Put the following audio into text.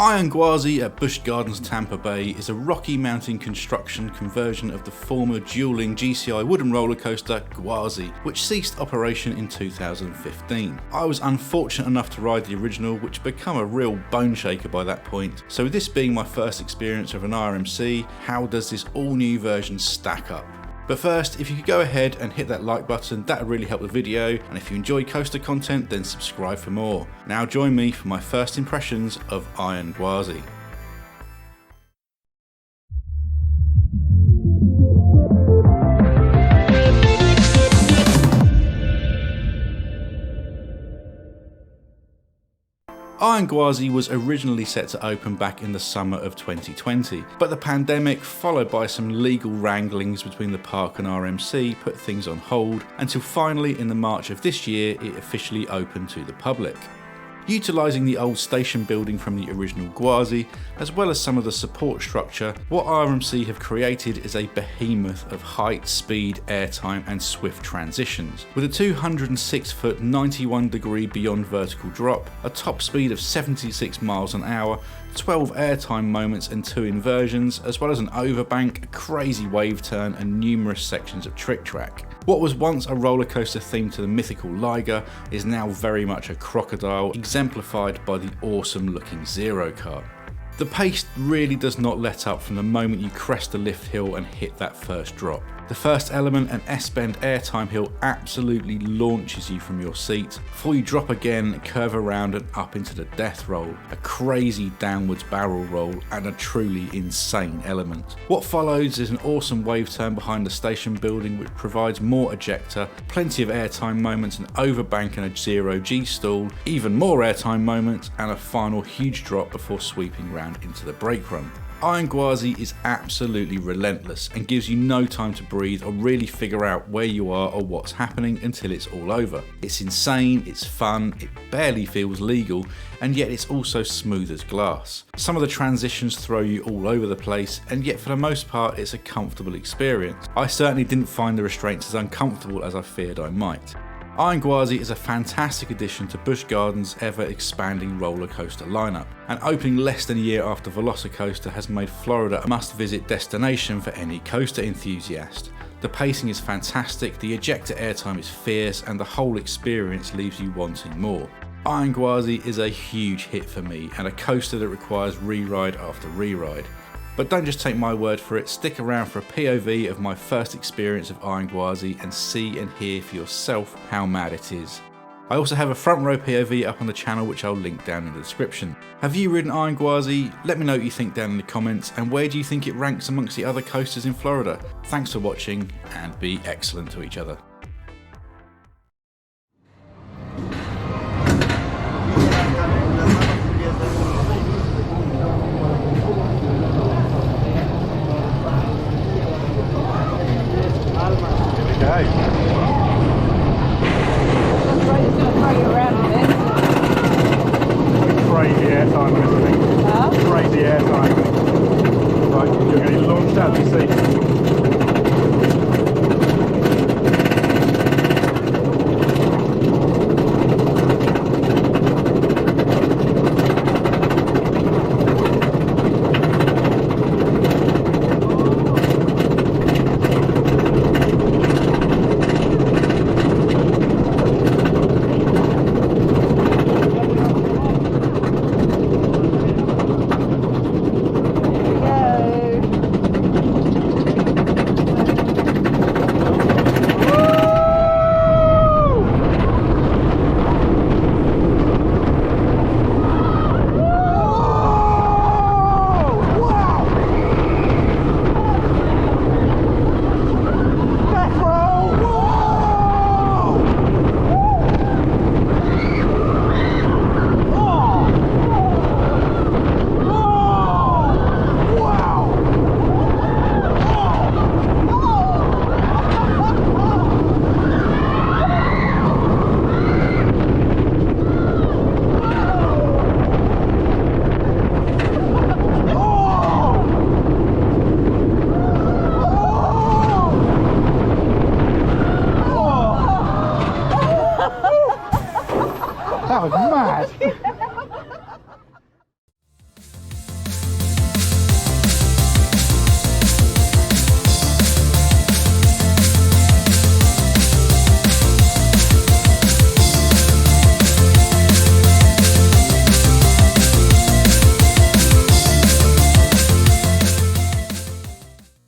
Iron Gwazi at Busch Gardens Tampa Bay is a rocky mountain construction conversion of the former dueling GCI wooden roller coaster Gwazi, which ceased operation in 2015. I was unfortunate enough to ride the original, which became a real bone shaker by that point. So with this being my first experience of an RMC, how does this all new version stack up? But first, if you could go ahead and hit that like button, that would really help the video, and if you enjoy coaster content, then subscribe for more. Now join me for my first impressions of Iron Gwazi. Iron Gwazi was originally set to open back in the summer of 2020, but the pandemic, followed by some legal wranglings between the park and RMC, put things on hold until finally in the March of this year it officially opened to the public. Utilising the old station building from the original Gwazi, as well as some of the support structure, what RMC have created is a behemoth of height, speed, airtime and swift transitions. With a 206 foot 91 degree beyond vertical drop, a top speed of 76 miles an hour, 12 airtime moments and 2 inversions, as well as an overbank, a crazy wave turn and numerous sections of trick track. What was once a roller coaster themed to the mythical Liger is now very much a crocodile, exemplified by the awesome looking Zero car. The pace really does not let up from the moment you crest the lift hill and hit that first drop. The first element, an S-bend airtime hill, absolutely launches you from your seat before you drop again, curve around and up into the death roll, a crazy downwards barrel roll and a truly insane element. What follows is an awesome wave turn behind the station building which provides more ejector, plenty of airtime moments, an overbank and a 0G stall, even more airtime moments and a final huge drop before sweeping round into the brake run. Iron Gwazi is absolutely relentless and gives you no time to breathe or really figure out where you are or what's happening until it's all over. It's insane, it's fun, it barely feels legal, and yet it's also smooth as glass. Some of the transitions throw you all over the place, and yet for the most part it's a comfortable experience. I certainly didn't find the restraints as uncomfortable as I feared I might. Iron Gwazi is a fantastic addition to Busch Gardens' ever expanding roller coaster lineup, and opening less than a year after Velocicoaster has made Florida a must-visit destination for any coaster enthusiast. The pacing is fantastic, the ejector airtime is fierce, and the whole experience leaves you wanting more. Iron Gwazi is a huge hit for me, and a coaster that requires re-ride after re-ride. But don't just take my word for it, stick around for a POV of my first experience of Iron Gwazi and see and hear for yourself how mad it is. I also have a front row POV up on the channel which I'll link down in the description. Have you ridden Iron Gwazi? Let me know what you think down in the comments, and where do you think it ranks amongst the other coasters in Florida? Thanks for watching and be excellent to each other. Okay. Crazy airtime on this thing. Huh? Crazy airtime. Right, you're getting launched out of your seat.